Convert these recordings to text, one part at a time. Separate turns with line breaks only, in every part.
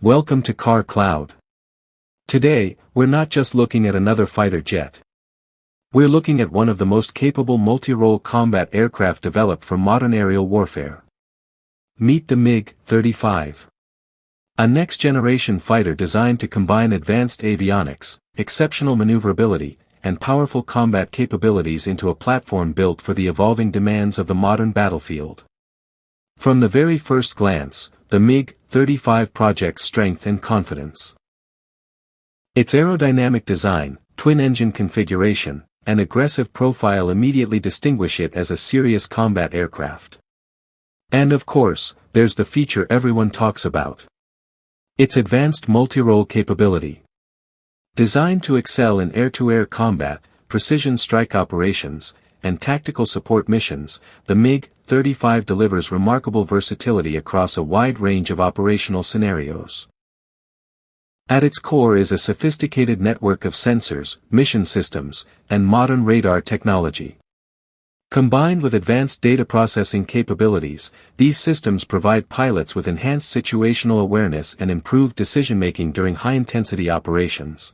Welcome to Car Cloud. Today, we're not just looking at another fighter jet. We're looking at one of the most capable multi-role combat aircraft developed for modern aerial warfare. Meet the MiG-35. A next-generation fighter designed to combine advanced avionics, exceptional maneuverability, and powerful combat capabilities into a platform built for the evolving demands of the modern battlefield. From the very first glance, the MiG-35 projects strength and confidence. Its aerodynamic design, twin-engine configuration, and aggressive profile immediately distinguish it as a serious combat aircraft. And of course, there's the feature everyone talks about. Its advanced multi-role capability. Designed to excel in air-to-air combat, precision strike operations, and tactical support missions, the MiG-35 delivers remarkable versatility across a wide range of operational scenarios. At its core is a sophisticated network of sensors, mission systems, and modern radar technology. Combined with advanced data processing capabilities, these systems provide pilots with enhanced situational awareness and improved decision-making during high-intensity operations.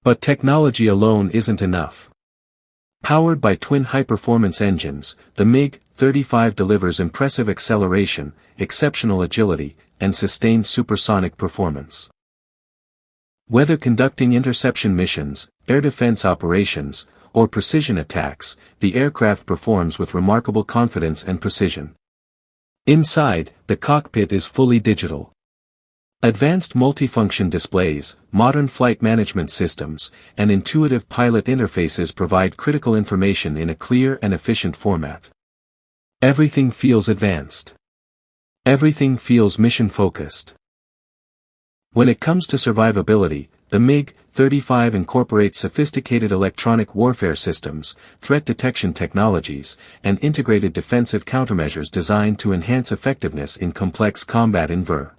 But technology alone isn't enough. Powered by twin high-performance engines, the MiG-35 delivers impressive acceleration, exceptional agility, and sustained supersonic performance. Whether conducting interception missions, air defense operations, or precision attacks, the aircraft performs with remarkable confidence and precision. Inside, the cockpit is fully digital. Advanced multifunction displays, modern flight management systems, and intuitive pilot interfaces provide critical information in a clear and efficient format. Everything feels advanced. Everything feels mission-focused. When it comes to survivability, the MiG-35 incorporates sophisticated electronic warfare systems, threat detection technologies, and integrated defensive countermeasures designed to enhance effectiveness in complex combat environments.